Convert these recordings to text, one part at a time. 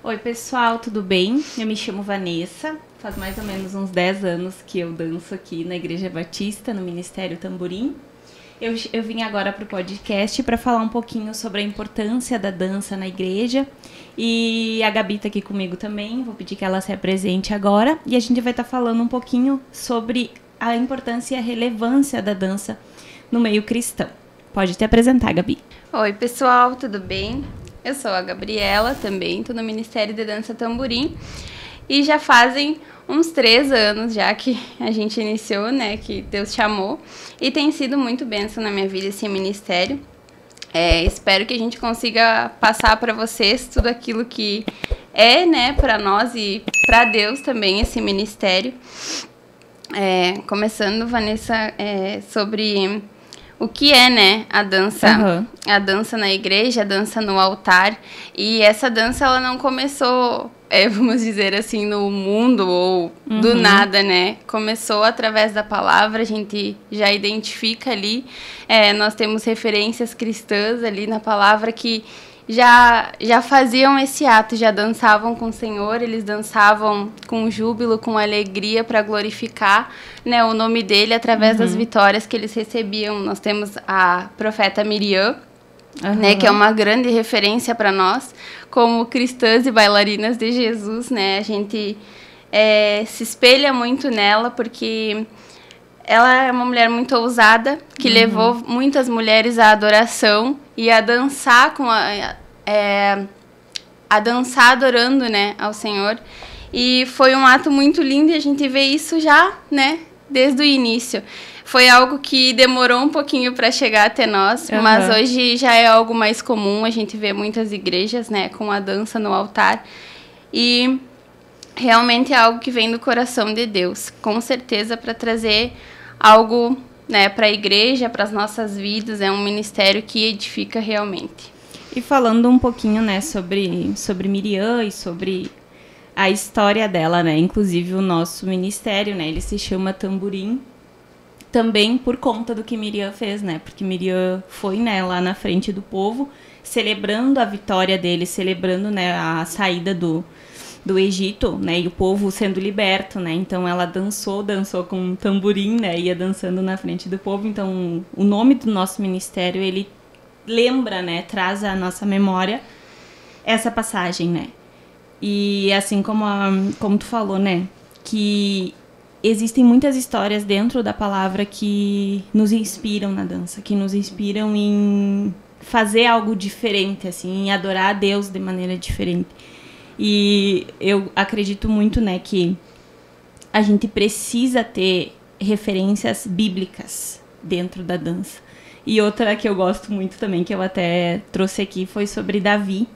Oi pessoal, tudo bem? Eu me chamo Vanessa, faz mais ou menos uns 10 anos que eu danço aqui na Igreja Batista, no Ministério Tamborim. Eu vim agora para o podcast para falar um pouquinho sobre a importância da dança na igreja. E a Gabi está aqui comigo também, vou pedir que ela se apresente agora. E a gente vai estar falando um pouquinho sobre a importância e a relevância da dança no meio cristão. Pode te apresentar, Gabi. Oi pessoal, tudo bem? Eu sou a Gabriela também, estou no Ministério de Dança Tamborim. E já fazem uns 3 anos já que a gente iniciou, né, que Deus chamou. E tem sido muito bênção na minha vida esse ministério. Espero que a gente consiga passar para vocês tudo aquilo que é, né, para nós e para Deus também esse ministério. Começando, Vanessa, sobre o que é, né, a dança, a dança na igreja, a dança no altar. E essa dança, ela não começou, vamos dizer assim, no mundo ou do nada, né? Começou através da palavra, a gente já identifica ali, nós temos referências cristãs ali na palavra que já faziam esse ato, já dançavam com o Senhor, eles dançavam com júbilo, com alegria para glorificar, né, o nome dele através das vitórias que eles recebiam. Nós temos a profeta Miriam, né, que é uma grande referência para nós, como cristãs e bailarinas de Jesus, né, a gente se espelha muito nela, porque ela é uma mulher muito ousada, que levou muitas mulheres à adoração e a dançar a dançar adorando, né, ao Senhor. E foi um ato muito lindo e a gente vê isso já, né, desde o início. Foi algo que demorou um pouquinho para chegar até nós, mas hoje já é algo mais comum. A gente vê muitas igrejas, né, com a dança no altar. E realmente é algo que vem do coração de Deus, com certeza, para trazer algo, né, para a igreja, para as nossas vidas. É um ministério que edifica realmente. E falando um pouquinho, né, sobre Miriam e sobre a história dela, né, inclusive o nosso ministério, né, ele se chama Tamborim, também por conta do que Miriam fez, né, porque Miriam foi, né, lá na frente do povo, celebrando a vitória dele, celebrando, né, a saída do Egito, né, e o povo sendo liberto, né, então ela dançou com um tamborim, né, ia dançando na frente do povo. Então o nome do nosso ministério, ele lembra, né, traz à nossa memória essa passagem, né, e assim como tu falou, né, que existem muitas histórias dentro da palavra que nos inspiram na dança, que nos inspiram em fazer algo diferente, assim, em adorar a Deus de maneira diferente. E eu acredito muito, né, que a gente precisa ter referências bíblicas dentro da dança. E outra que eu gosto muito também, que eu até trouxe aqui, foi sobre Davi,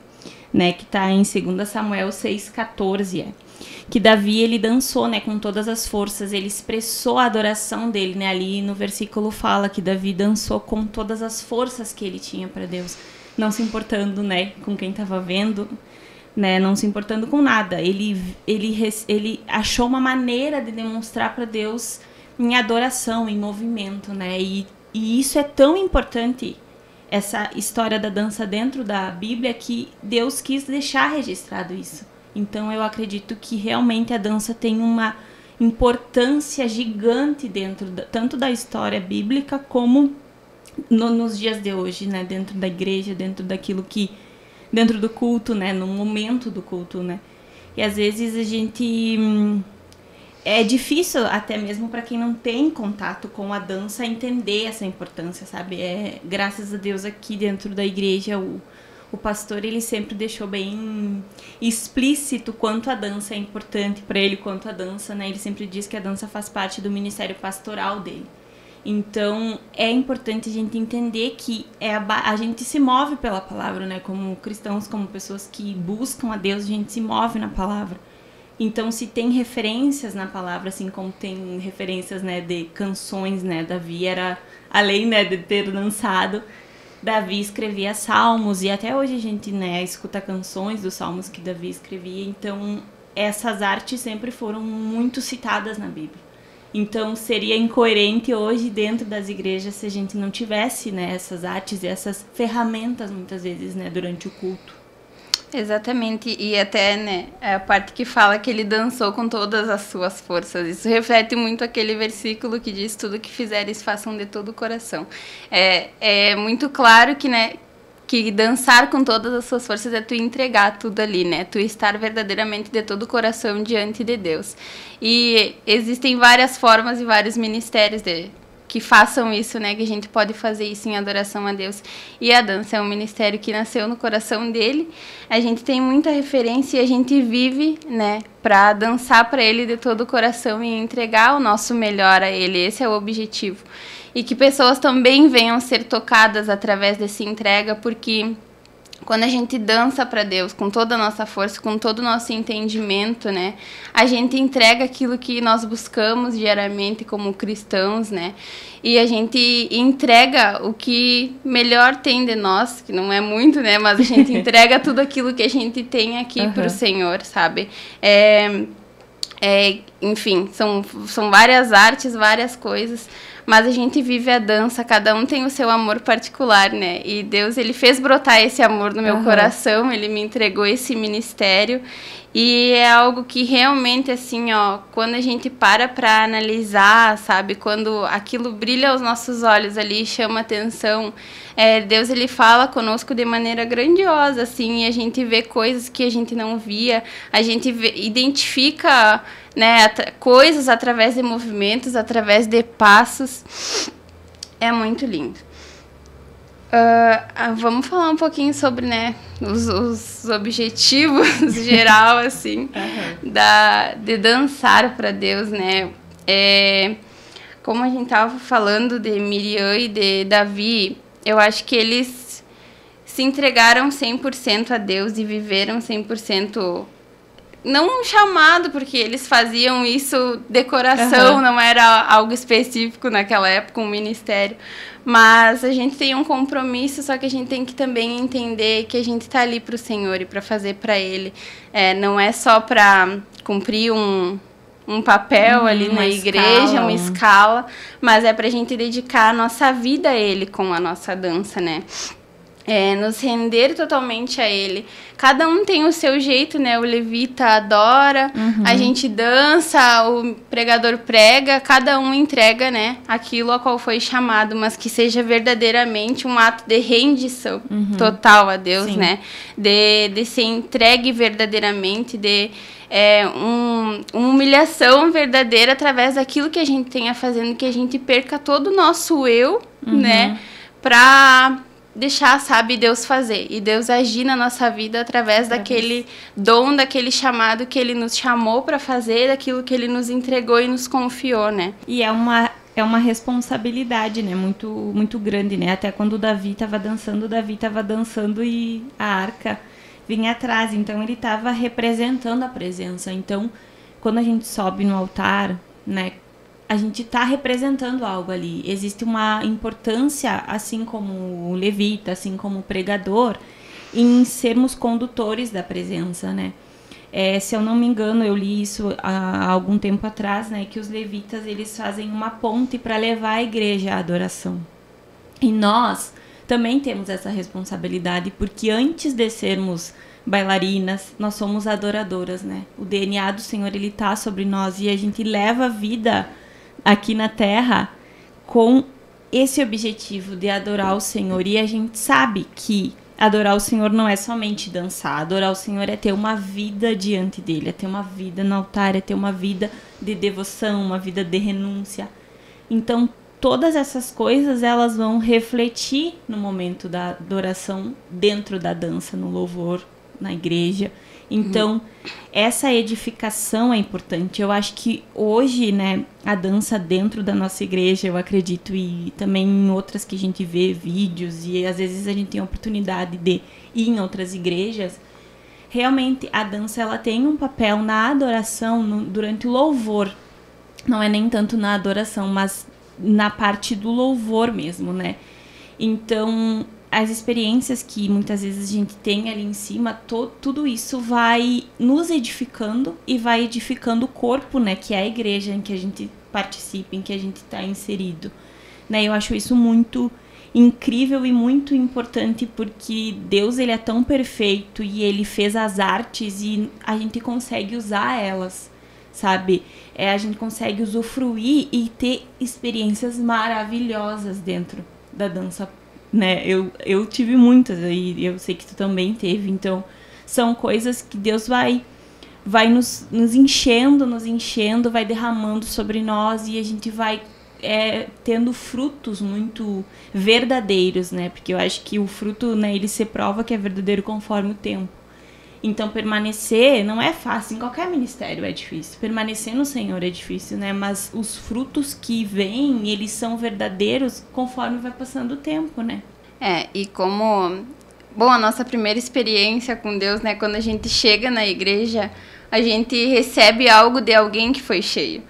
né, que está em 2 Samuel 6,14, que Davi, ele dançou, né, com todas as forças, ele expressou a adoração dele, né, ali no versículo fala que Davi dançou com todas as forças que ele tinha para Deus, não se importando, né, com quem estava vendo, né, não se importando com nada. Ele achou uma maneira de demonstrar para Deus em adoração, em movimento, né, e isso é tão importante, essa história da dança dentro da Bíblia, que Deus quis deixar registrado isso. Então eu acredito que realmente a dança tem uma importância gigante dentro tanto da história bíblica como nos dias de hoje, né, dentro da igreja, dentro do culto, né, no momento do culto, né. E às vezes a gente é difícil até mesmo para quem não tem contato com a dança entender essa importância, sabe? Graças a Deus aqui dentro da igreja o pastor, ele sempre deixou bem explícito quanto a dança é importante para ele, quanto a dança, né? Ele sempre diz que a dança faz parte do ministério pastoral dele. Então, é importante a gente entender que a gente se move pela palavra, né? Como cristãos, como pessoas que buscam a Deus, a gente se move na palavra. Então, se tem referências na palavra, assim como tem referências, né, de canções, né? Davi era, além, né, de ter dançado, Davi escrevia salmos, e até hoje a gente, né, escuta canções dos salmos que Davi escrevia. Então, essas artes sempre foram muito citadas na Bíblia. Então, seria incoerente hoje dentro das igrejas se a gente não tivesse, né, essas artes e essas ferramentas, muitas vezes, né, durante o culto. Exatamente, e até, né, a parte que fala que ele dançou com todas as suas forças, isso reflete muito aquele versículo que diz: tudo que fizeres, façam de todo o coração. É muito claro que, né, que dançar com todas as suas forças é tu entregar tudo ali, né, tu estar verdadeiramente de todo o coração diante de Deus. E existem várias formas e vários ministérios que façam isso, né? Que a gente pode fazer isso em adoração a Deus. E a dança é um ministério que nasceu no coração dele. A gente tem muita referência e a gente vive, né? Para dançar para ele de todo o coração e entregar o nosso melhor a ele. Esse é o objetivo. E que pessoas também venham ser tocadas através dessa entrega, porque quando a gente dança para Deus com toda a nossa força, com todo o nosso entendimento, né, a gente entrega aquilo que nós buscamos diariamente como cristãos, né, e a gente entrega o que melhor tem de nós, que não é muito, né, mas a gente entrega tudo aquilo que a gente tem aqui para o Senhor, sabe? Enfim, são várias artes, várias coisas, mas a gente vive a dança, cada um tem o seu amor particular, né? E Deus, ele fez brotar esse amor no meu coração, ele me entregou esse ministério. E é algo que realmente, assim, ó, quando a gente para analisar, sabe? Quando aquilo brilha aos nossos olhos ali, chama atenção, Deus, ele fala conosco de maneira grandiosa, assim, e a gente vê coisas que a gente não via, a gente identifica, né, coisas através de movimentos, através de passos. É muito lindo. Vamos falar um pouquinho sobre, né, os objetivos geral, assim, de dançar para Deus, né? Como a gente estava falando de Miriam e de Davi, eu acho que eles se entregaram 100% a Deus e viveram 100%, não um chamado, porque eles faziam isso de coração, não era algo específico naquela época, um ministério. Mas a gente tem um compromisso, só que a gente tem que também entender que a gente está ali para o Senhor e para fazer para Ele. Não é só para cumprir um papel ali na igreja, uma escala, mas é para a gente dedicar a nossa vida a Ele com a nossa dança, né? Nos render totalmente a Ele. Cada um tem o seu jeito, né? O levita adora, a gente dança, o pregador prega, cada um entrega, né, aquilo a qual foi chamado, mas que seja verdadeiramente um ato de rendição total a Deus, sim, né? De ser entregue verdadeiramente, de uma humilhação verdadeira através daquilo que a gente tenha fazendo, que a gente perca todo o nosso eu, né? Pra deixar, sabe, Deus fazer e Deus agir na nossa vida através daquele dom, daquele chamado que Ele nos chamou para fazer, daquilo que Ele nos entregou e nos confiou, né? E é uma responsabilidade, né, muito, muito grande, né? Até quando o Davi estava dançando e a arca vinha atrás, então ele estava representando a presença. Então, quando a gente sobe no altar, né, a gente está representando algo ali. Existe uma importância, assim como o levita, assim como o pregador, em sermos condutores da presença, né? Se eu não me engano, eu li isso há algum tempo atrás, né? Que os levitas, eles fazem uma ponte para levar a igreja à adoração. E nós também temos essa responsabilidade, porque antes de sermos bailarinas, nós somos adoradoras, né? O DNA do Senhor, ele tá sobre nós e a gente leva a vida aqui na Terra com esse objetivo de adorar o Senhor. E a gente sabe que adorar o Senhor não é somente dançar. Adorar o Senhor é ter uma vida diante dele, é ter uma vida no altar, é ter uma vida de devoção, uma vida de renúncia. Então, todas essas coisas, elas vão refletir no momento da adoração, dentro da dança, no louvor, na igreja. Então, essa edificação é importante. Eu acho que hoje, né, a dança dentro da nossa igreja, eu acredito, e também em outras que a gente vê vídeos, e às vezes a gente tem a oportunidade de ir em outras igrejas, realmente a dança, ela tem um papel na adoração, durante o louvor. Não é nem tanto na adoração, mas na parte do louvor mesmo, né? Então, as experiências que muitas vezes a gente tem ali em cima, tudo isso vai nos edificando e vai edificando o corpo, né, que é a igreja em que a gente participa, em que a gente está inserido, né? Eu acho isso muito incrível e muito importante, porque Deus, ele é tão perfeito e ele fez as artes e a gente consegue usar elas, sabe? A gente consegue usufruir e ter experiências maravilhosas dentro da dança, né? Eu tive muitas e eu sei que tu também teve, então são coisas que Deus vai nos enchendo, vai derramando sobre nós e a gente vai tendo frutos muito verdadeiros, né? Porque eu acho que o fruto, né, ele se prova que é verdadeiro conforme o tempo. Então, permanecer não é fácil, em qualquer ministério é difícil. Permanecer no Senhor é difícil, né? Mas os frutos que vêm, eles são verdadeiros conforme vai passando o tempo, né? E como... Bom, a nossa primeira experiência com Deus, né? Quando a gente chega na igreja, a gente recebe algo de alguém que foi cheio,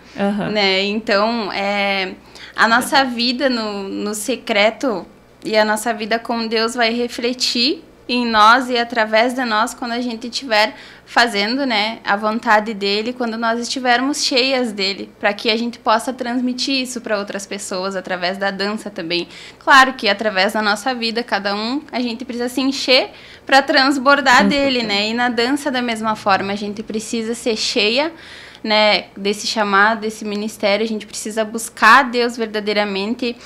né? Então, a nossa vida no secreto e a nossa vida com Deus vai refletir em nós e através de nós quando a gente estiver fazendo, né, a vontade dele, quando nós estivermos cheias dele, para que a gente possa transmitir isso para outras pessoas através da dança também. Claro que através da nossa vida, cada um, a gente precisa se encher para transbordar dele, né? E na dança da mesma forma, a gente precisa ser cheia, né, desse chamado, desse ministério, a gente precisa buscar Deus verdadeiramente,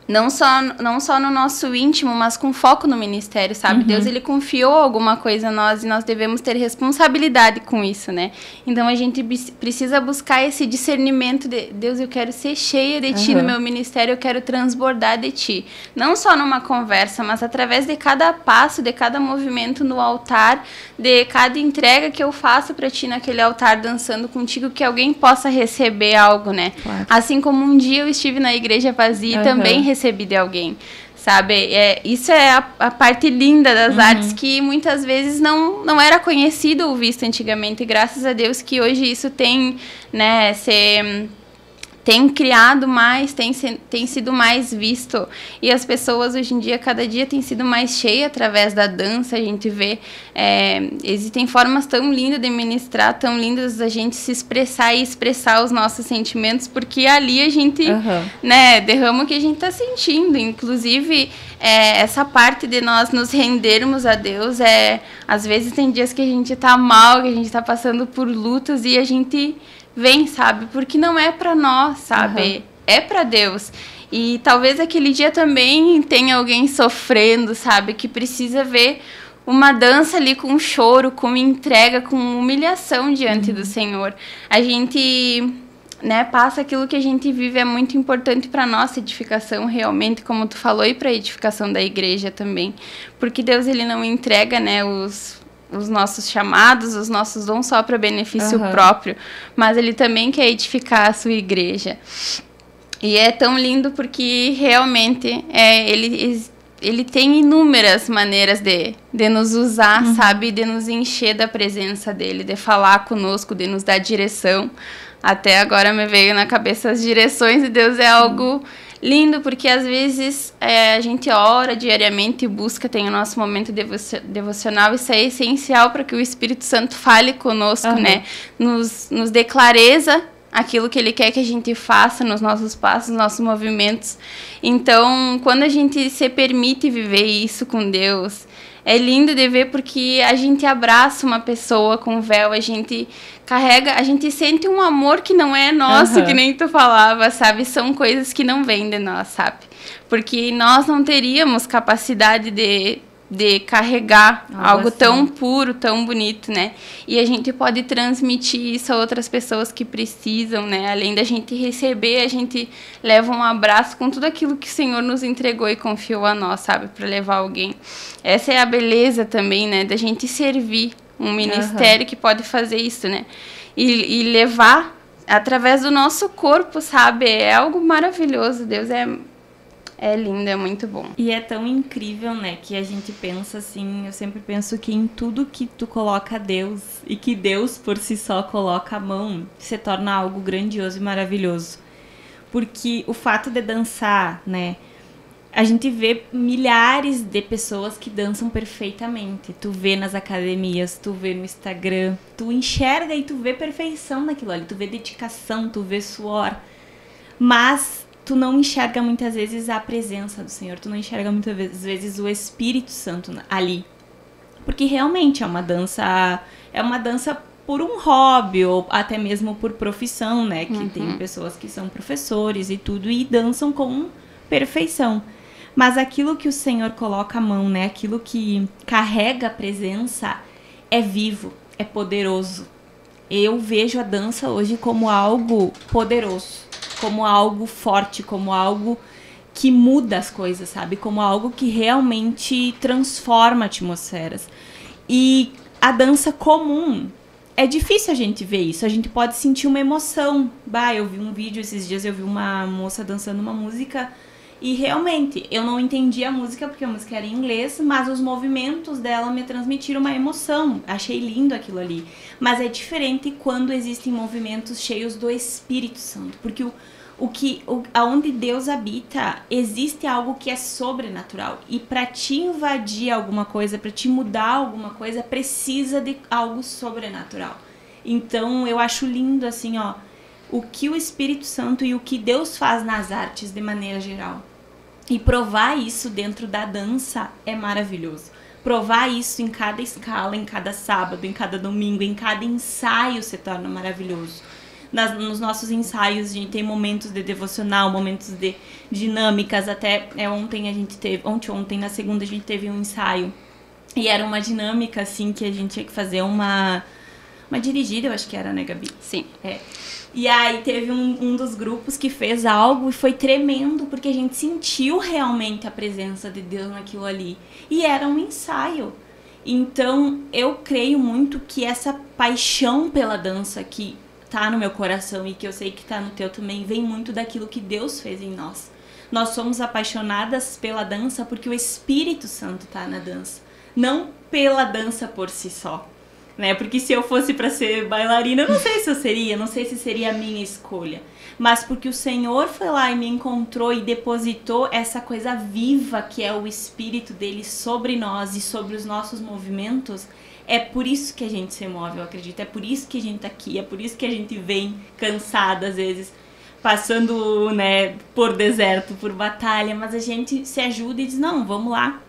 não só no nosso íntimo, mas com foco no ministério, sabe? Deus, ele confiou alguma coisa a nós e nós devemos ter responsabilidade com isso, né? Então, a gente precisa buscar esse discernimento de Deus, eu quero ser cheia de Ti no meu ministério, eu quero transbordar de Ti. Não só numa conversa, mas através de cada passo, de cada movimento no altar, de cada entrega que eu faço para Ti naquele altar, dançando contigo, que alguém possa receber algo, né? Claro. Assim como um dia eu estive na igreja vazia e também recebi de alguém, sabe? Isso é a parte linda das artes, que muitas vezes não era conhecido ou visto antigamente, e graças a Deus que hoje isso tem, né, tem criado mais, tem sido mais visto, e as pessoas hoje em dia, cada dia tem sido mais cheias através da dança. A gente vê, existem formas tão lindas de ministrar, tão lindas da gente se expressar e expressar os nossos sentimentos, porque ali a gente, né, derrama o que a gente está sentindo, inclusive essa parte de nós nos rendermos a Deus, às vezes tem dias que a gente está mal, que a gente está passando por lutas e a gente vem, sabe? Porque não é para nós, sabe? É para Deus. E talvez aquele dia também tenha alguém sofrendo, sabe? Que precisa ver uma dança ali com choro, com entrega, com humilhação diante do Senhor. A gente, né, passa aquilo que a gente vive, é muito importante para nossa edificação, realmente, como tu falou, e para a edificação da igreja também. Porque Deus, ele não entrega, né, os nossos chamados, os nossos dons só para benefício próprio, mas ele também quer edificar a sua igreja. E é tão lindo porque realmente ele tem inúmeras maneiras de nos usar, sabe? De nos encher da presença dele, de falar conosco, de nos dar direção. Até agora me veio na cabeça as direções de Deus, é algo lindo, porque às vezes a gente ora diariamente e busca, tem o nosso momento devocional, isso é essencial para que o Espírito Santo fale conosco, né? Nos dê clareza aquilo que ele quer que a gente faça nos nossos passos, nos nossos movimentos. Então, quando a gente se permite viver isso com Deus, é lindo de ver, porque a gente abraça uma pessoa com véu, a gente carrega, a gente sente um amor que não é nosso, que nem tu falava, sabe? São coisas que não vêm de nós, sabe? Porque nós não teríamos capacidade de carregar algo assim, tão puro, tão bonito, né? E a gente pode transmitir isso a outras pessoas que precisam, né? Além da gente receber, a gente leva um abraço com tudo aquilo que o Senhor nos entregou e confiou a nós, sabe? Para levar alguém. Essa é a beleza também, né? Da gente servir um ministério que pode fazer isso, né? E levar através do nosso corpo, sabe? É algo maravilhoso. Deus é lindo, é muito bom. E é tão incrível, né, que a gente pensa assim, eu sempre penso que em tudo que tu coloca Deus, e que Deus por si só coloca a mão, se torna algo grandioso e maravilhoso. Porque o fato de dançar, né, a gente vê milhares de pessoas que dançam perfeitamente. Tu vê nas academias, tu vê no Instagram, tu enxerga e tu vê perfeição naquilo ali, tu vê dedicação, tu vê suor. Mas tu não enxerga muitas vezes a presença do Senhor, tu não enxerga muitas vezes o Espírito Santo ali. Porque realmente é uma dança por um hobby, ou até mesmo por profissão, né? Que tem pessoas que são professores e tudo, e dançam com perfeição. Mas aquilo que o Senhor coloca a mão, né? Aquilo que carrega a presença é vivo, é poderoso. Eu vejo a dança hoje como algo poderoso, como algo forte, como algo que muda as coisas, sabe? Como algo que realmente transforma atmosferas. E a dança comum, é difícil a gente ver isso. A gente pode sentir uma emoção. Eu vi um vídeo esses dias, eu vi uma moça dançando uma música e realmente eu não entendi a música porque a música era em inglês, mas os movimentos dela me transmitiram uma emoção. Achei lindo aquilo ali. Mas é diferente quando existem movimentos cheios do Espírito Santo, porque aonde Deus habita, existe algo que é sobrenatural. E para te invadir alguma coisa, para te mudar alguma coisa, precisa de algo sobrenatural. Então, eu acho lindo, assim, o que o Espírito Santo e o que Deus faz nas artes de maneira geral. E provar isso dentro da dança é maravilhoso. Provar isso em cada escala, em cada sábado, em cada domingo, em cada ensaio se torna maravilhoso. Nos nossos ensaios a gente tem momentos de devocional, momentos de dinâmicas, até ontem na segunda a gente teve um ensaio e era uma dinâmica assim que a gente tinha que fazer uma dirigida, eu acho que era, né, Gabi? Sim. E aí teve um dos grupos que fez algo e foi tremendo porque a gente sentiu realmente a presença de Deus naquilo ali e era um ensaio. Então eu creio muito que essa paixão pela dança que tá no meu coração e que eu sei que tá no teu também, vem muito daquilo que Deus fez em nós. Nós somos apaixonadas pela dança porque o Espírito Santo tá na dança, não pela dança por si só, né? Porque se eu fosse para ser bailarina, eu não sei se eu seria, não sei se seria a minha escolha, mas porque o Senhor foi lá e me encontrou e depositou essa coisa viva que é o Espírito dele sobre nós e sobre os nossos movimentos. É por isso que a gente se move, eu acredito. É por isso que a gente tá aqui. É por isso que a gente vem cansada, às vezes, passando, né, por deserto, por batalha. Mas a gente se ajuda e diz, não, vamos lá.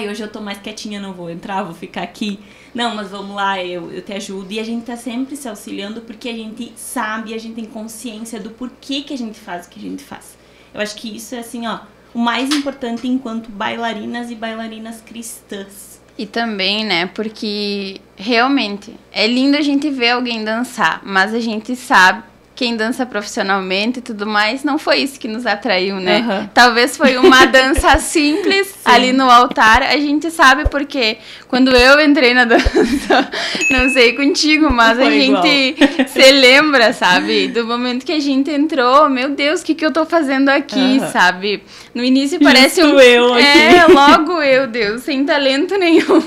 Hoje eu tô mais quietinha, não vou entrar, vou ficar aqui. Não, mas vamos lá, eu te ajudo. E a gente tá sempre se auxiliando porque a gente sabe, a gente tem consciência do porquê que a gente faz o que a gente faz. Eu acho que isso é, assim, o mais importante enquanto bailarinas e bailarinas cristãs. E também, né, porque realmente é lindo a gente ver alguém dançar, mas a gente sabe, quem dança profissionalmente e tudo mais, não foi isso que nos atraiu, né? Talvez foi uma dança simples ali no altar, a gente sabe porque quando eu entrei na dança, não sei contigo, mas a gente se lembra, sabe? Do momento que a gente entrou, meu Deus, o que eu tô fazendo aqui, sabe? No início parece eu aqui. Logo eu, Deus, sem talento nenhum.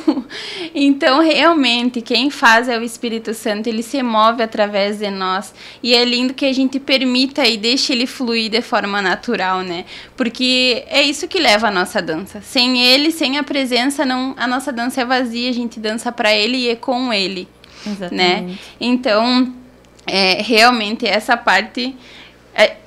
Então, realmente, quem faz é o Espírito Santo, ele se move através de nós. E é lindo que a gente permita e deixe ele fluir de forma natural, né? Porque é isso que leva a nossa dança. Sem ele, sem a presença, a nossa dança é vazia, a gente dança para ele e é com ele. Exatamente. Né? Então, realmente, essa parte,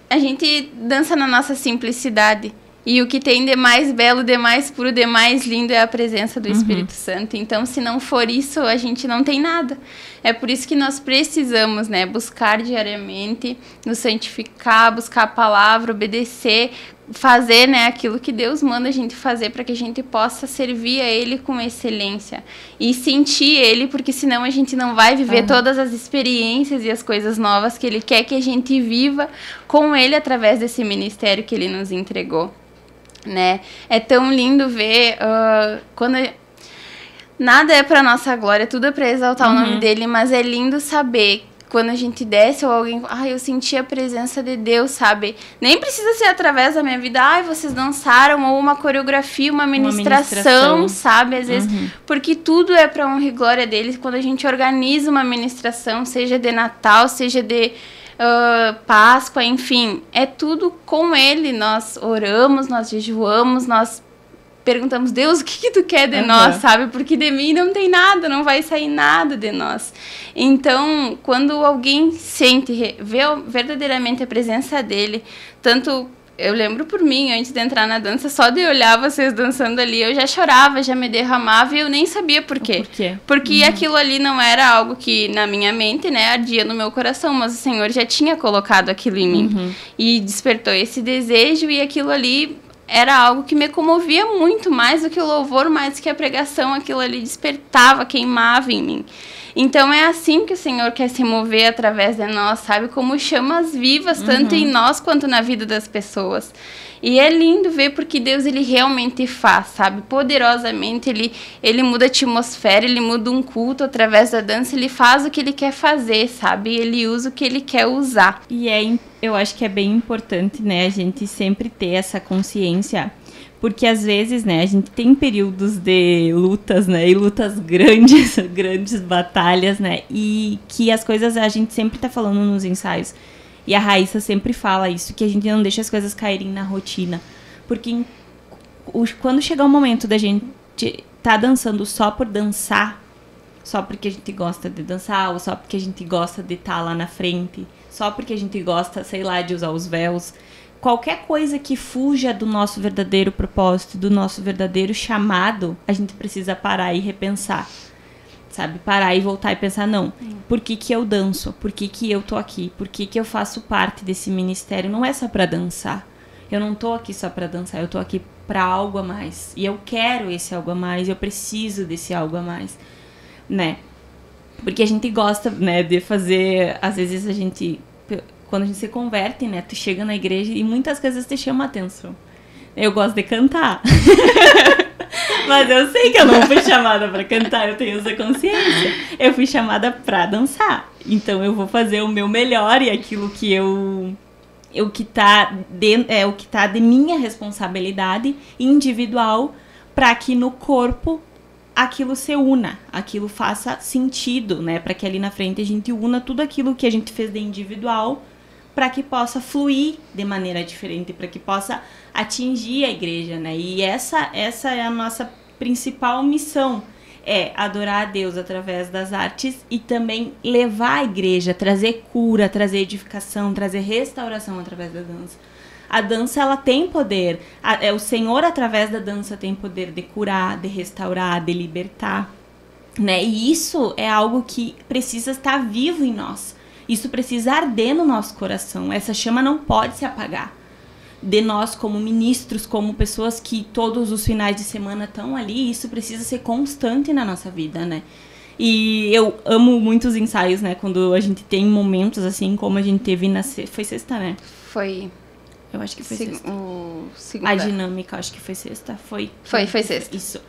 a gente dança na nossa simplicidade. E o que tem de mais belo, de mais puro, de mais lindo é a presença do Espírito Santo. Então, se não for isso, a gente não tem nada. É por isso que nós precisamos, né, buscar diariamente, nos santificar, buscar a palavra, obedecer, fazer, né, aquilo que Deus manda a gente fazer para que a gente possa servir a Ele com excelência. E sentir Ele, porque senão a gente não vai viver todas as experiências e as coisas novas que Ele quer que a gente viva com Ele através desse ministério que Ele nos entregou. Né? É tão lindo ver quando nada é para nossa glória, tudo é para exaltar o nome dele, mas é lindo saber quando a gente desce ou alguém, eu senti a presença de Deus, sabe? Nem precisa ser através da minha vida, vocês dançaram, ou uma coreografia, uma ministração, sabe? Às vezes, porque tudo é para honra e glória dele. Quando a gente organiza uma ministração, seja de Natal, seja de Páscoa, enfim, é tudo com ele. Nós oramos, nós jejuamos, nós perguntamos, Deus, o que tu quer de nós, sabe? Porque de mim não tem nada, não vai sair nada de nós. Então, quando alguém vê verdadeiramente a presença dele, tanto eu lembro por mim, antes de entrar na dança, só de olhar vocês dançando ali, eu já chorava, já me derramava e eu nem sabia por quê. Por quê? Porque aquilo ali não era algo que na minha mente, né, ardia no meu coração, mas o Senhor já tinha colocado aquilo em mim. E despertou esse desejo e aquilo ali era algo que me comovia muito mais do que o louvor, mais do que a pregação, aquilo ali despertava, queimava em mim. Então é assim que o Senhor quer se mover através de nós, sabe? Como chamas vivas, tanto em nós quanto na vida das pessoas. E é lindo ver porque Deus, ele realmente faz, sabe? Poderosamente, ele muda a atmosfera, ele muda um culto através da dança, ele faz o que ele quer fazer, sabe? Ele usa o que ele quer usar. E eu acho que é bem importante, né, a gente sempre ter essa consciência. Porque às vezes, né, a gente tem períodos de lutas, né, e lutas grandes, grandes batalhas, né, e que as coisas a gente sempre tá falando nos ensaios. E a Raíssa sempre fala isso, que a gente não deixa as coisas caírem na rotina. Porque quando chegar o momento da gente tá dançando só por dançar, só porque a gente gosta de dançar, ou só porque a gente gosta de estar lá na frente, só porque a gente gosta, sei lá, de usar os véus, qualquer coisa que fuja do nosso verdadeiro propósito, do nosso verdadeiro chamado, a gente precisa parar e repensar, sabe? Parar e voltar e pensar, não, por que que eu danço? Por que que eu tô aqui? Por que que eu faço parte desse ministério? Não é só pra dançar. Eu não tô aqui só pra dançar, eu tô aqui pra algo a mais. E eu quero esse algo a mais, eu preciso desse algo a mais, né? Porque a gente gosta, né, de fazer, às vezes a gente... Quando a gente se converte, né, tu chega na igreja e muitas coisas te chamam a atenção. Eu gosto de cantar. Mas eu sei que eu não fui chamada pra cantar, eu tenho essa consciência. Eu fui chamada pra dançar. Então eu vou fazer o meu melhor e aquilo que o que tá de minha responsabilidade individual para que no corpo aquilo se una, aquilo faça sentido, né? Para que ali na frente a gente una tudo aquilo que a gente fez de individual para que possa fluir de maneira diferente, para que possa atingir a igreja, né? E essa é a nossa principal missão, é adorar a Deus através das artes e também levar a igreja, trazer cura, trazer edificação, trazer restauração através da dança. A dança, ela tem poder, o Senhor através da dança tem poder de curar, de restaurar, de libertar, né? E isso é algo que precisa estar vivo em nós. Isso precisa arder no nosso coração. Essa chama não pode se apagar. De nós como ministros, como pessoas que todos os finais de semana estão ali, isso precisa ser constante na nossa vida, né? E eu amo muitos ensaios, né? Quando a gente tem momentos assim, como a gente teve na sexta. Foi sexta, né? Foi. Eu acho que foi sexta. Segunda. A dinâmica, acho que foi sexta. Foi sexta. Isso.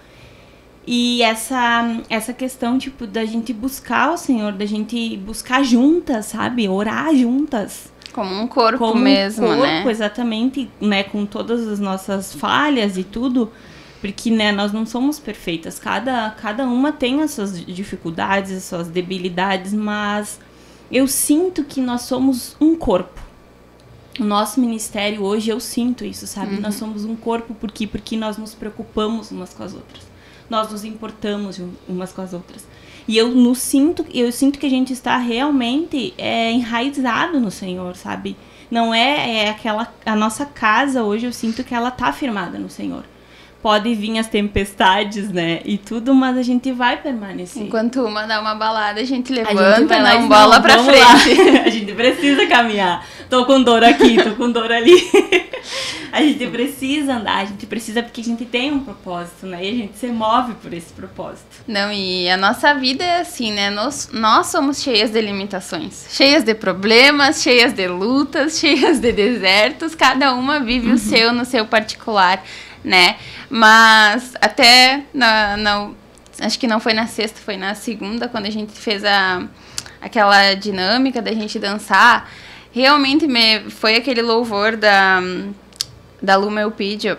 E essa questão, tipo, da gente buscar o Senhor, da gente buscar juntas, sabe? Orar juntas. Como um corpo mesmo, né? Como um corpo, exatamente, né? Com todas as nossas falhas e tudo. Porque, né, nós não somos perfeitas. Cada uma tem as suas dificuldades, as suas debilidades, mas eu sinto que nós somos um corpo. O nosso ministério hoje, eu sinto isso, sabe? Nós somos um corpo porque nós nos preocupamos umas com as outras. Nós nos importamos umas com as outras. E eu sinto que a gente está realmente enraizado no Senhor, sabe? Não a nossa casa hoje, eu sinto que ela tá firmada no Senhor. Pode vir as tempestades, né? E tudo, mas a gente vai permanecer. Enquanto uma dá uma balada, a gente levanta, dá uma bola pra frente. A gente precisa caminhar. Tô com dor aqui, tô com dor ali. A gente precisa andar, a gente precisa porque a gente tem um propósito, né? E a gente se move por esse propósito. Não, e a nossa vida é assim, né? Nós somos cheias de limitações, cheias de problemas, cheias de lutas, cheias de desertos. Cada uma vive o seu no seu particular, né? Mas até acho que não foi na sexta, foi na segunda, quando a gente fez aquela dinâmica da gente dançar, realmente foi aquele louvor da Luma Elpidio,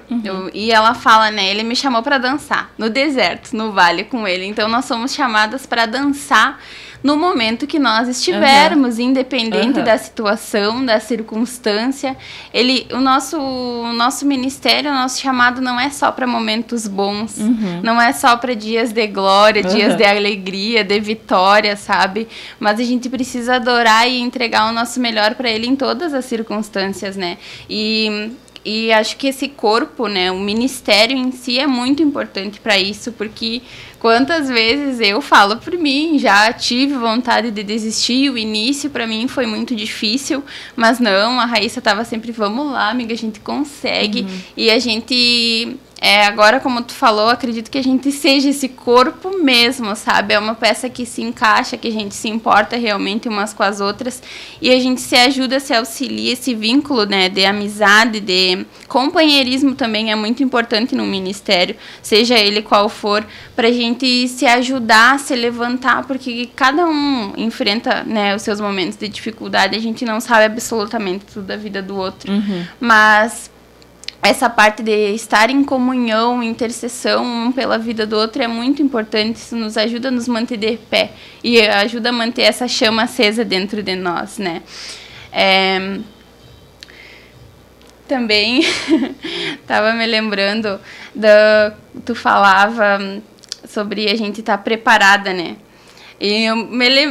e ela fala, né, ele me chamou para dançar no deserto, no vale com ele, então nós somos chamadas para dançar no momento que nós estivermos, independente da situação, da circunstância. O nosso ministério, o nosso chamado não é só para momentos bons, não é só para dias de glória, dias de alegria, de vitória, sabe? Mas a gente precisa adorar e entregar o nosso melhor para ele em todas as circunstâncias, né? E E acho que esse corpo, né, o ministério em si é muito importante para isso, porque quantas vezes eu falo por mim, já tive vontade de desistir, o início para mim foi muito difícil, mas não, a Raíssa estava sempre, vamos lá, amiga, a gente consegue, e a gente... agora, como tu falou, acredito que a gente seja esse corpo mesmo, sabe? É uma peça que se encaixa, que a gente se importa realmente umas com as outras e a gente se ajuda, se auxilia, esse vínculo, né, de amizade, de companheirismo também é muito importante no ministério, seja ele qual for, pra gente se ajudar, se levantar, porque cada um enfrenta, né, os seus momentos de dificuldade, a gente não sabe absolutamente tudo da vida do outro, mas... essa parte de estar em comunhão, intercessão um pela vida do outro é muito importante. Isso nos ajuda a nos manter de pé e ajuda a manter essa chama acesa dentro de nós, né? Também estava me lembrando, tu falava sobre a gente estar preparada, né? E eu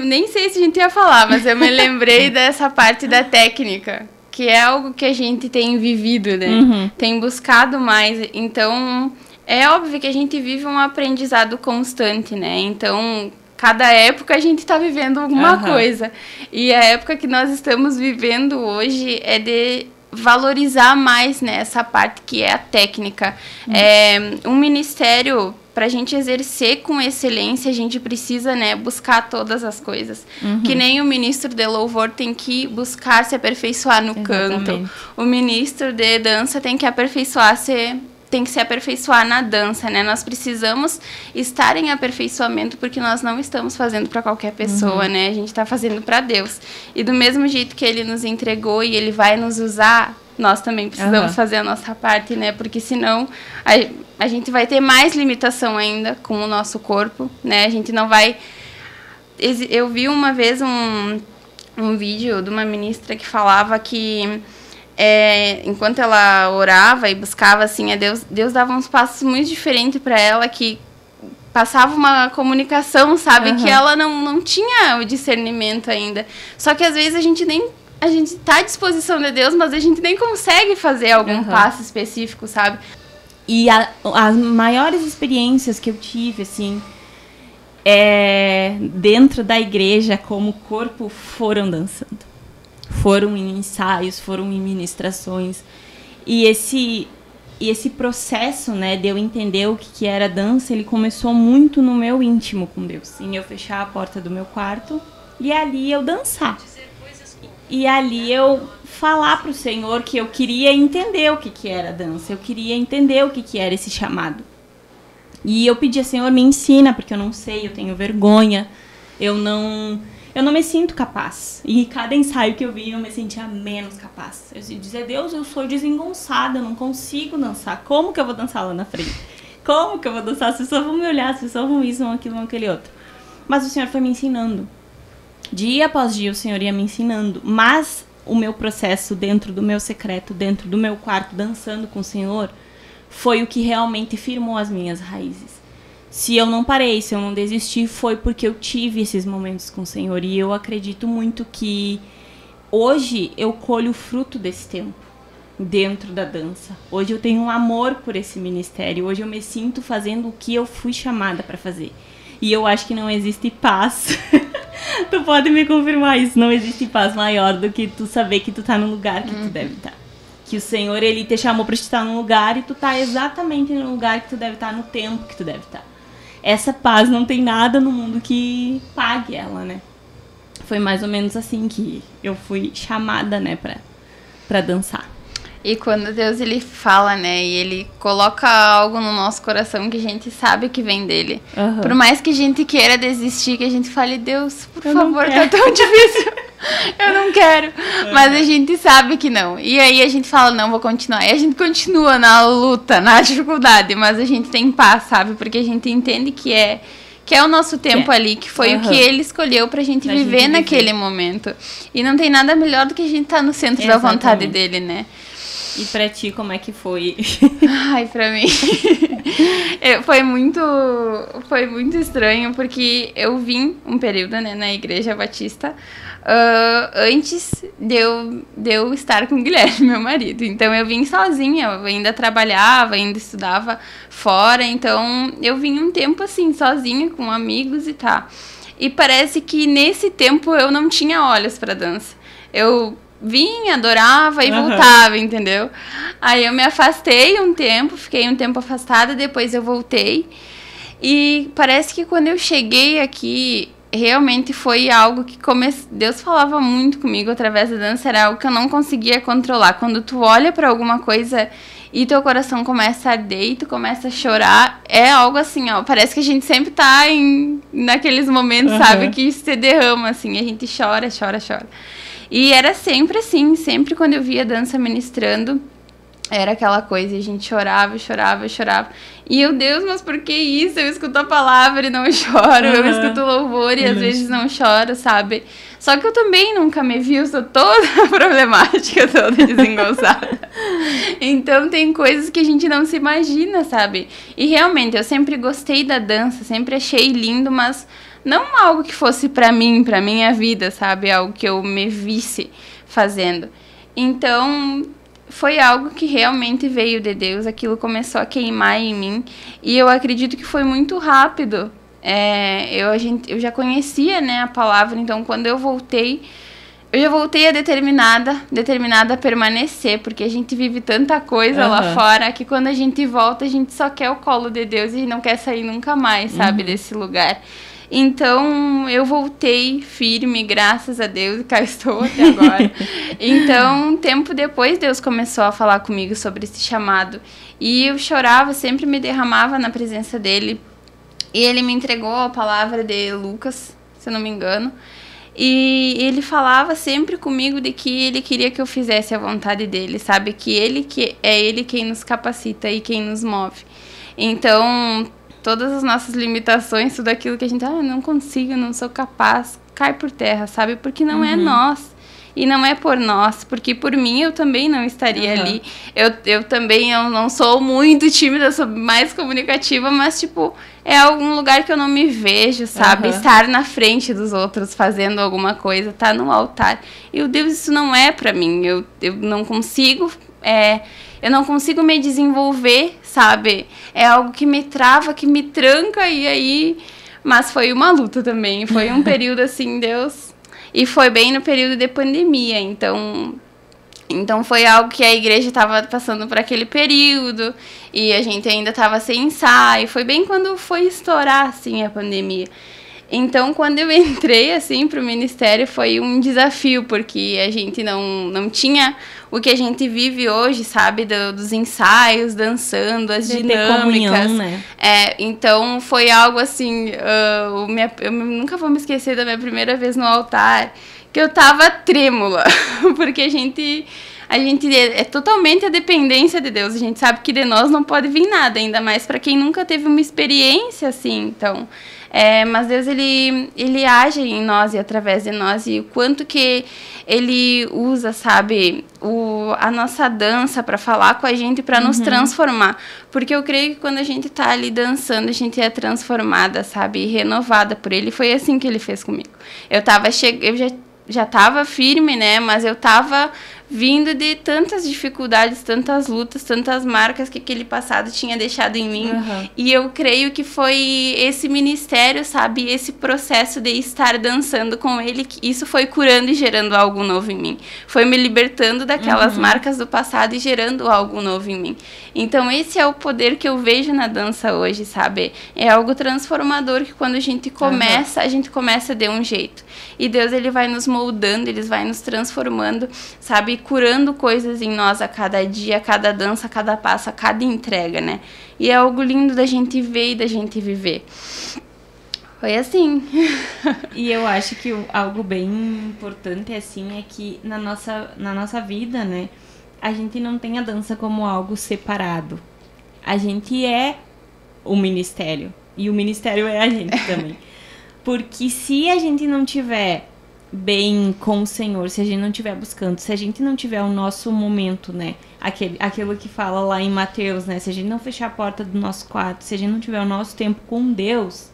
nem sei se a gente ia falar, mas eu me lembrei dessa parte da técnica, que é algo que a gente tem vivido, né? Tem buscado mais. Então, é óbvio que a gente vive um aprendizado constante, né? Então, cada época a gente está vivendo alguma coisa. E a época que nós estamos vivendo hoje é de valorizar mais, né, essa parte que é a técnica. Um ministério... para a gente exercer com excelência, a gente precisa, né, buscar todas as coisas. Que nem o ministro de louvor tem que buscar se aperfeiçoar no canto. O ministro de dança tem que se aperfeiçoar na dança, né? Nós precisamos estar em aperfeiçoamento porque nós não estamos fazendo para qualquer pessoa, né? A gente está fazendo para Deus. E do mesmo jeito que Ele nos entregou e Ele vai nos usar, nós também precisamos fazer a nossa parte, né? Porque senão a gente vai ter mais limitação ainda com o nosso corpo, né? A gente não vai... Eu vi uma vez um vídeo de uma ministra que falava que enquanto ela orava e buscava assim a Deus, Deus dava uns passos muito diferentes para ela, que passava uma comunicação, sabe? Que ela não tinha o discernimento ainda. Só que às vezes a gente tá à disposição de Deus, mas a gente nem consegue fazer algum passo específico, sabe? E as maiores experiências que eu tive, assim, dentro da igreja, como corpo, foram dançando. Foram em ensaios, foram em ministrações. E esse processo, né, de eu entender o que era dança, ele começou muito no meu íntimo com Deus. Em eu fechar a porta do meu quarto e ali eu dançar. E ali eu falar pro Senhor que eu queria entender o que era dança. Eu queria entender o que era esse chamado. E eu pedia, Senhor, me ensina, porque eu não sei, eu tenho vergonha. Eu não me sinto capaz. E cada ensaio que eu vi, eu me sentia menos capaz. Eu dizia, Deus, eu sou desengonçada, eu não consigo dançar. Como que eu vou dançar lá na frente? Como que eu vou dançar? As pessoas vão me olhar, as pessoas vão isso, vão aquilo, vão aquele outro. Mas o Senhor foi me ensinando. Dia após dia o Senhor ia me ensinando. Mas o meu processo dentro do meu secreto, dentro do meu quarto, dançando com o Senhor, foi o que realmente firmou as minhas raízes. Se eu não parei, se eu não desisti, foi porque eu tive esses momentos com o Senhor. E eu acredito muito que hoje eu colho o fruto desse tempo dentro da dança. Hoje eu tenho um amor por esse ministério. Hoje eu me sinto fazendo o que eu fui chamada para fazer. E eu acho que não existe paz. Tu pode me confirmar isso. Não existe paz maior do que tu saber que tu tá no lugar que tu deve estar. Que o Senhor, Ele te chamou para estar num lugar e tu tá exatamente no lugar que tu deve estar, no tempo que tu deve estar. Essa paz não tem nada no mundo que pague ela, né? Foi mais ou menos assim que eu fui chamada, né, pra dançar. E quando Deus, ele fala, né, e ele coloca algo no nosso coração que a gente sabe que vem dele. Por mais que a gente queira desistir, que a gente fale, Deus, por favor, tá tão difícil. Eu não quero. Mas a gente sabe que não. E aí a gente fala, não, vou continuar. E a gente continua na luta, na dificuldade, mas a gente tem paz, sabe? Porque a gente entende que é o nosso tempo ali, que foi o que ele escolheu pra gente viver naquele momento. E não tem nada melhor do que a gente estar no centro da vontade dele, né? E pra ti, como é que foi? Ai, pra mim foi muito estranho, porque eu vim um período, né, na Igreja Batista antes de eu estar com o Guilherme, meu marido. Então eu vim sozinha, eu ainda trabalhava, ainda estudava fora, então eu vim um tempo assim, sozinha, com amigos e tá. E parece que nesse tempo eu não tinha olhos pra dança. Eu vinha, adorava e voltava, entendeu? Aí eu me afastei um tempo, fiquei um tempo afastada, depois eu voltei. E parece que quando eu cheguei aqui, realmente foi algo que Deus falava muito comigo através da dança, era algo que eu não conseguia controlar. Quando tu olha pra alguma coisa e teu coração começa a arder e tu começa a chorar, é algo assim, ó, parece que a gente sempre tá naqueles momentos, sabe, que se derrama, assim, a gente chora, chora, chora. E era sempre assim, sempre quando eu via a dança ministrando, era aquela coisa, e a gente chorava, chorava, chorava. E eu, Deus, mas por que isso? Eu escuto a palavra e não choro, eu escuto louvor e às vezes não choro, sabe? Só que eu também nunca me vi, eu sou toda problemática, toda desengonçada. Então tem coisas que a gente não se imagina, sabe? E realmente, eu sempre gostei da dança, sempre achei lindo, mas não algo que fosse pra mim, pra minha vida, sabe? Algo que eu me visse fazendo. Então, foi algo que realmente veio de Deus, aquilo começou a queimar em mim. E eu acredito que foi muito rápido. Eu já conhecia, né, a palavra, então quando eu já voltei a determinada a permanecer, porque a gente vive tanta coisa lá fora, que quando a gente volta, a gente só quer o colo de Deus e não quer sair nunca mais, sabe, desse lugar. Então, eu voltei firme, graças a Deus, e cá estou até agora. Então, um tempo depois, Deus começou a falar comigo sobre esse chamado. E eu chorava, sempre me derramava na presença dele. E ele me entregou a palavra de Lucas, se eu não me engano. E ele falava sempre comigo de que ele queria que eu fizesse a vontade dele, sabe? Que é ele quem nos capacita e quem nos move. Então, todas as nossas limitações, tudo aquilo que a gente, não consigo, não sou capaz, cai por terra, sabe? Porque não é nós. E não é por nós, porque por mim eu também não estaria ali. Eu também não sou muito tímida, sou mais comunicativa, mas, tipo, é algum lugar que eu não me vejo, sabe? Estar na frente dos outros fazendo alguma coisa, estar no altar. E, Deus, isso não é pra mim. Eu não consigo... eu não consigo me desenvolver, sabe? É algo que me trava, que me tranca, e aí... Mas foi uma luta também. Foi um período, assim, Deus... E foi bem no período de pandemia, então foi algo que a igreja estava passando por aquele período, e a gente ainda estava sem ensaio, foi bem quando foi estourar, assim, a pandemia. Então, quando eu entrei, assim, pro ministério, foi um desafio, porque a gente não tinha o que a gente vive hoje, sabe? Dos ensaios, dançando, as dinâmicas. Comunhão, né? Então, foi algo assim... eu nunca vou me esquecer da minha primeira vez no altar, que eu tava trêmula, porque a gente é totalmente a dependência de Deus. A gente sabe que de nós não pode vir nada, ainda mais para quem nunca teve uma experiência assim, então... mas Deus, ele age em nós e através de nós, e o quanto que ele usa, sabe, a nossa dança para falar com a gente, para nos transformar, porque eu creio que quando a gente tá ali dançando, a gente é transformada, sabe, e renovada por ele. Foi assim que ele fez comigo. Eu já tava firme, né, mas eu tava vindo de tantas dificuldades, tantas lutas, tantas marcas que aquele passado tinha deixado em mim. E eu creio que foi esse ministério, sabe, esse processo de estar dançando com ele, que isso foi curando e gerando algo novo em mim. Foi me libertando daquelas marcas do passado e gerando algo novo em mim. Então esse é o poder que eu vejo na dança hoje, sabe? É algo transformador, que quando a gente começa de um jeito. E Deus, ele vai nos moldando, ele vai nos transformando, sabe? Curando coisas em nós a cada dia, a cada dança, a cada passo, a cada entrega, né? E é algo lindo da gente ver e da gente viver. Foi assim. E eu acho que algo bem importante, assim, é que na nossa vida, né? A gente não tem a dança como algo separado. A gente é o ministério. E o ministério é a gente também. Porque se a gente não tiver bem com o Senhor, se a gente não estiver buscando, se a gente não tiver o nosso momento, né? Aquilo que fala lá em Mateus, né? Se a gente não fechar a porta do nosso quarto, se a gente não tiver o nosso tempo com Deus,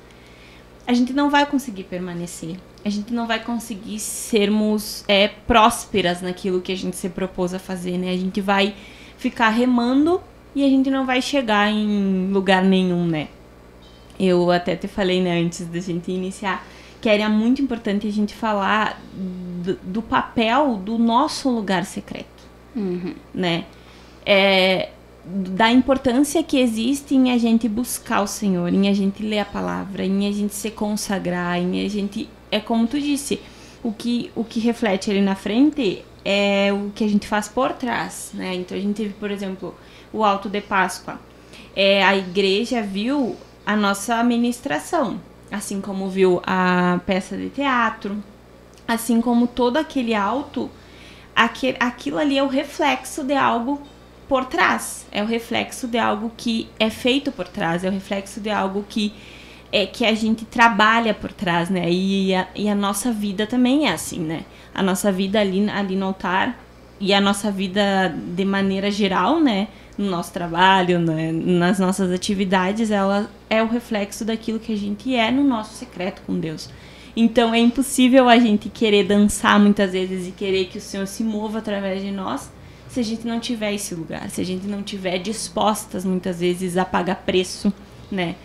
a gente não vai conseguir permanecer. A gente não vai conseguir sermos prósperas naquilo que a gente se propôs a fazer, né? A gente vai ficar remando e a gente não vai chegar em lugar nenhum, né? Eu até te falei, né, antes da gente iniciar, que era muito importante a gente falar do papel do nosso lugar secreto, né? Da importância que existe em a gente buscar o Senhor, em a gente ler a palavra, em a gente se consagrar, em a gente... É como tu disse, o que reflete ali na frente é o que a gente faz por trás, né? Então a gente teve, por exemplo, o Alto de Páscoa. A igreja viu a nossa ministração, assim como viu a peça de teatro, assim como todo aquele alto, aquilo ali é o reflexo de algo por trás, é o reflexo de algo que é feito por trás, é o reflexo de algo que a gente trabalha por trás, né? E a nossa vida também é assim, né? A nossa vida ali no altar e a nossa vida de maneira geral, né? No nosso trabalho, né? Nas nossas atividades, ela é o reflexo daquilo que a gente é no nosso secreto com Deus. Então é impossível a gente querer dançar muitas vezes e querer que o Senhor se mova através de nós se a gente não tiver esse lugar, se a gente não tiver dispostas muitas vezes a pagar preço, né?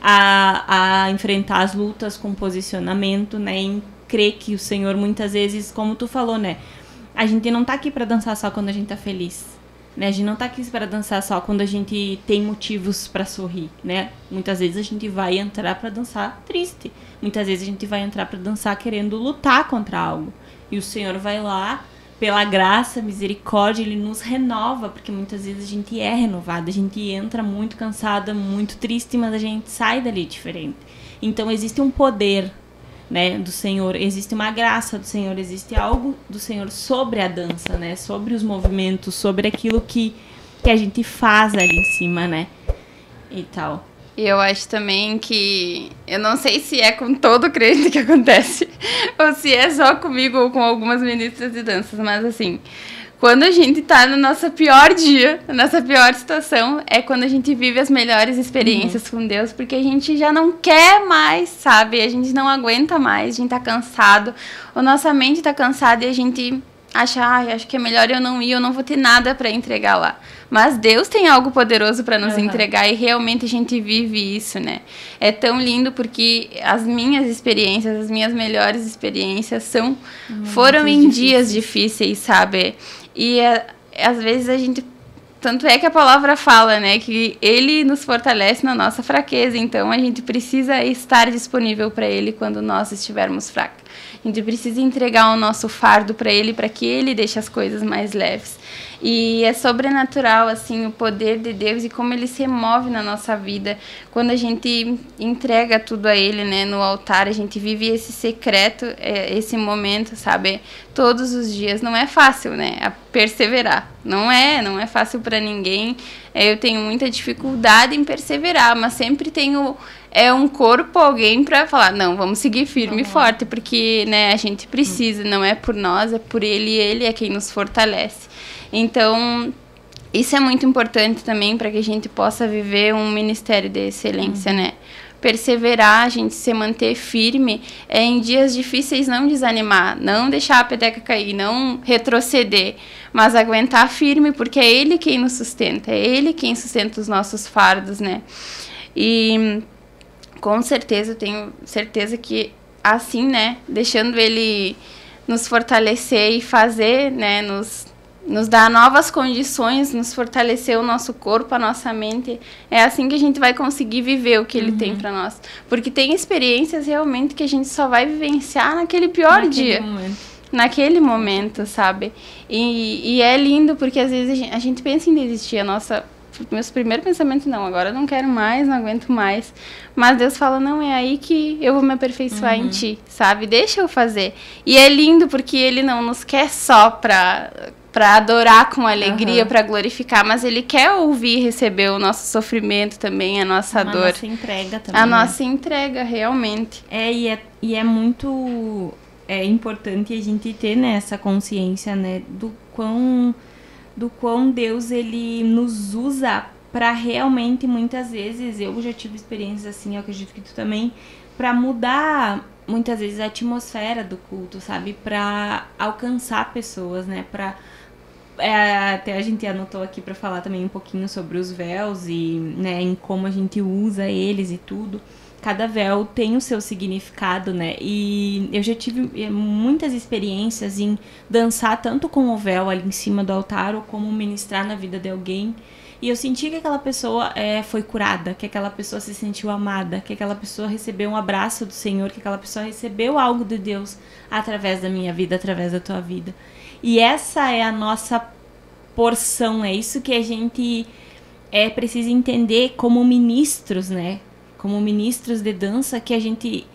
A enfrentar as lutas com posicionamento, né? Em crer que o Senhor muitas vezes, como tu falou, né? A gente não tá aqui para dançar só quando a gente tá feliz, né? A gente não tá aqui para dançar só quando a gente tem motivos para sorrir, né? Muitas vezes a gente vai entrar para dançar triste. Muitas vezes a gente vai entrar para dançar querendo lutar contra algo. E o Senhor vai lá, pela graça, misericórdia, Ele nos renova, porque muitas vezes a gente é renovada, a gente entra muito cansada, muito triste, mas a gente sai dali diferente. Então existe um poder, né, do Senhor, existe uma graça do Senhor, existe algo do Senhor sobre a dança, né, sobre os movimentos, sobre aquilo que a gente faz ali em cima, né, e tal. E eu acho também que... Eu não sei se é com todo crente que acontece, ou se é só comigo ou com algumas ministras de danças, mas assim... Quando a gente tá no nosso pior dia, na nossa pior situação, é quando a gente vive as melhores experiências com Deus, porque a gente já não quer mais, sabe? A gente não aguenta mais, a gente tá cansado, a nossa mente tá cansada e a gente acha, acho que é melhor eu não ir, eu não vou ter nada para entregar lá. Mas Deus tem algo poderoso para nos entregar e realmente a gente vive isso, né? É tão lindo porque as minhas experiências, as minhas melhores experiências foram em dias difíceis, sabe? E às vezes a gente... Tanto é que a palavra fala, né? Que Ele nos fortalece na nossa fraqueza. Então, a gente precisa estar disponível para Ele quando nós estivermos fracos. A gente precisa entregar o nosso fardo para Ele, para que Ele deixe as coisas mais leves. E é sobrenatural, assim, o poder de Deus e como Ele se move na nossa vida. Quando a gente entrega tudo a Ele, né, no altar, a gente vive esse secreto, esse momento, sabe? Todos os dias. Não é fácil, né? A perseverar. Não é fácil para ninguém. Eu tenho muita dificuldade em perseverar, mas sempre tenho... um corpo, alguém para falar, não, vamos seguir firme e forte, porque, né, a gente precisa, não é por nós, é por Ele, e Ele é quem nos fortalece. Então, isso é muito importante também para que a gente possa viver um ministério de excelência, né? Perseverar, a gente se manter firme, em dias difíceis não desanimar, não deixar a peteca cair, não retroceder, mas aguentar firme, porque é Ele quem nos sustenta, é Ele quem sustenta os nossos fardos, né? E... com certeza, eu tenho certeza que assim, né, deixando Ele nos fortalecer e fazer, né, nos dar novas condições, nos fortalecer o nosso corpo, a nossa mente, é assim que a gente vai conseguir viver o que Ele tem para nós. Porque tem experiências realmente que a gente só vai vivenciar naquele pior dia. Naquele momento, sabe? E é lindo porque às vezes a gente pensa em desistir, meus primeiros pensamentos, não, agora eu não quero mais, não aguento mais. Mas Deus fala, não, é aí que eu vou me aperfeiçoar em ti, sabe? Deixa eu fazer. E é lindo porque Ele não nos quer só para adorar com alegria, para glorificar, mas Ele quer ouvir e receber o nosso sofrimento também, a nossa dor. A nossa entrega também. A nossa entrega, realmente. E é muito... é importante a gente ter, né, essa consciência, né, do quão Deus, ele nos usa para realmente, muitas vezes, eu já tive experiências assim, eu acredito que tu também, para mudar muitas vezes a atmosfera do culto, sabe, para alcançar pessoas, né, para até a gente anotou aqui para falar também um pouquinho sobre os véus e, né, em como a gente usa eles e tudo. Cada véu tem o seu significado, né? E eu já tive muitas experiências em dançar tanto com o véu ali em cima do altar ou como ministrar na vida de alguém. E eu senti que aquela pessoa foi curada, que aquela pessoa se sentiu amada, que aquela pessoa recebeu um abraço do Senhor, que aquela pessoa recebeu algo de Deus através da minha vida, através da tua vida. E essa é a nossa porção, é isso que a gente precisa entender como ministros, né? Como ministros de dança, que a gente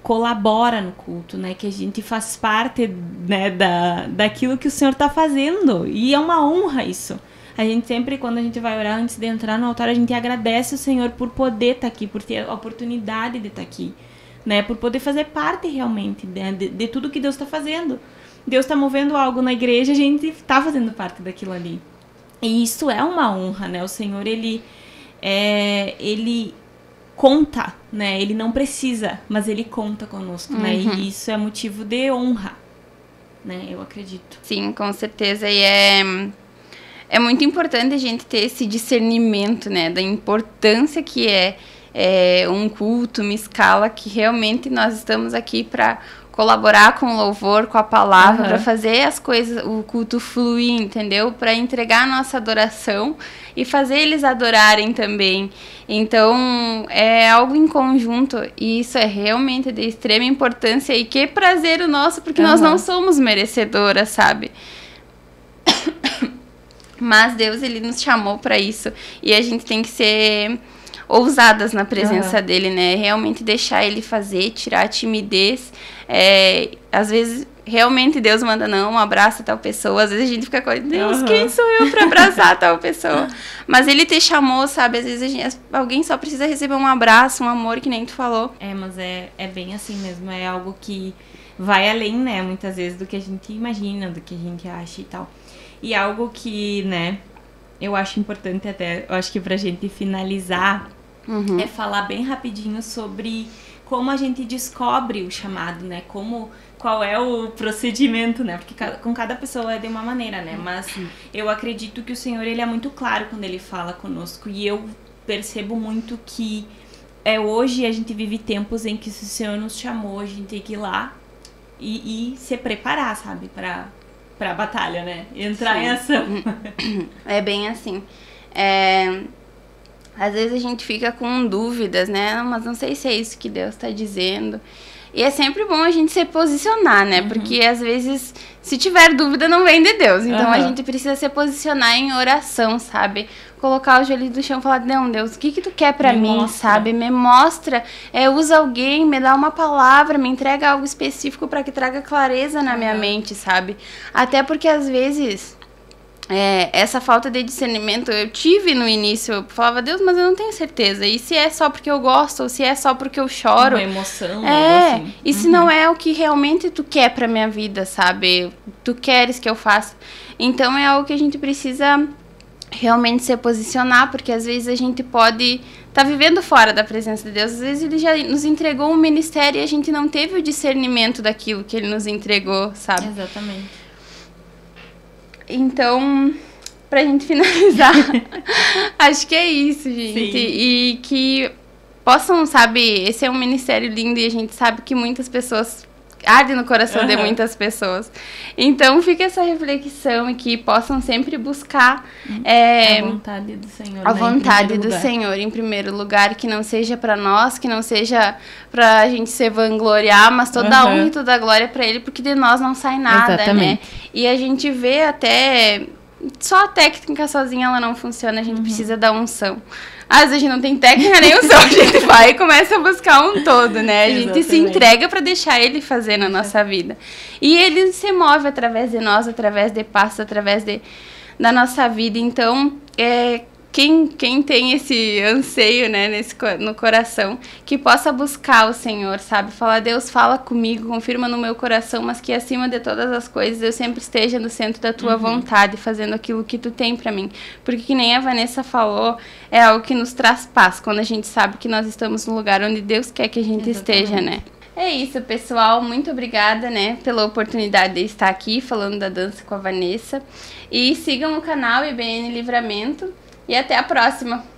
colabora no culto, né? Que a gente faz parte, né, daquilo que o Senhor está fazendo. E é uma honra isso. A gente sempre, quando a gente vai orar, antes de entrar no altar, a gente agradece o Senhor por poder estar aqui, por ter a oportunidade de estar aqui, né? Por poder fazer parte realmente, né, de tudo que Deus está fazendo. Deus está movendo algo na igreja, a gente está fazendo parte daquilo ali. E isso é uma honra, né? O Senhor, ele conta, né? Ele não precisa, mas ele conta conosco, né? E isso é motivo de honra, né? Eu acredito. Sim, com certeza. E é muito importante a gente ter esse discernimento, né? Da importância que é um culto, uma escala, que realmente nós estamos aqui para colaborar com o louvor, com a palavra, para fazer as coisas, o culto fluir, entendeu? Para entregar a nossa adoração e fazer eles adorarem também. Então, é algo em conjunto, e isso é realmente de extrema importância, e que prazer o nosso, porque nós não somos merecedoras, sabe? Mas Deus, ele nos chamou para isso, e a gente tem que ser ousadas na presença dele, né? Realmente deixar ele fazer, tirar a timidez. Às vezes, realmente Deus manda não, abraça tal pessoa. Às vezes a gente fica com Deus, quem sou eu para abraçar tal pessoa? Mas ele te chamou, sabe? Às vezes alguém só precisa receber um abraço, um amor, que nem tu falou. Mas é bem assim mesmo. É algo que vai além, né? Muitas vezes do que a gente imagina, do que a gente acha e tal. E algo que, né, eu acho importante até, eu acho que pra gente finalizar, é falar bem rapidinho sobre como a gente descobre o chamado, né? Qual é o procedimento, né? Porque com cada pessoa é de uma maneira, né? Mas eu acredito que o Senhor, ele é muito claro quando ele fala conosco. E eu percebo muito que hoje a gente vive tempos em que se o Senhor nos chamou, a gente tem que ir lá e se preparar, sabe? Pra batalha, né? Entrar em ação. É bem assim. Às vezes a gente fica com dúvidas, né? Mas não sei se é isso que Deus está dizendo. E é sempre bom a gente se posicionar, né? Porque às vezes, se tiver dúvida, não vem de Deus. Então a gente precisa se posicionar em oração, sabe? Colocar o joelho do chão e falar, não, Deus, o que tu quer pra mim, sabe? Me mostra, usa alguém, me dá uma palavra, me entrega algo específico para que traga clareza na minha mente, sabe? Até porque às vezes essa falta de discernimento eu tive no início. Eu falava, Deus, mas eu não tenho certeza. E se é só porque eu gosto, ou se é só porque eu choro? Uma emoção, assim. E se não é o que realmente tu quer pra minha vida, sabe? Tu queres que eu faça. Então é algo que a gente precisa realmente se posicionar, porque às vezes a gente pode estar vivendo fora da presença de Deus. Às vezes ele já nos entregou um ministério e a gente não teve o discernimento daquilo que ele nos entregou, sabe? Exatamente. Então, pra gente finalizar, acho que é isso, gente. Sim. E que possam, sabe, esse é um ministério lindo e a gente sabe que muitas pessoas arde no coração de muitas pessoas. Então, fica essa reflexão e que possam sempre buscar a vontade do Senhor. A vontade do Senhor em primeiro lugar, que não seja para nós, que não seja pra gente se vangloriar, mas toda a honra e toda a glória para Ele, porque de nós não sai nada, né? E a gente vê até só a técnica sozinha ela não funciona, a gente precisa da unção. Às vezes a gente não tem técnica nem unção, a gente vai e começa a buscar um todo, né? A gente se entrega para deixar ele fazer na nossa vida. E ele se move através de nós, através de passos, através da nossa vida. Então, quem tem esse anseio, né, no coração, que possa buscar o Senhor, sabe? Falar, Deus, fala comigo, confirma no meu coração, mas que acima de todas as coisas eu sempre esteja no centro da tua vontade, fazendo aquilo que tu tem pra mim. Porque que nem a Vanessa falou, é algo que nos traz paz, quando a gente sabe que nós estamos no lugar onde Deus quer que a gente esteja, né? É isso, pessoal. Muito obrigada, né, pela oportunidade de estar aqui falando da dança com a Vanessa. E sigam o canal IBN Livramento. E até a próxima!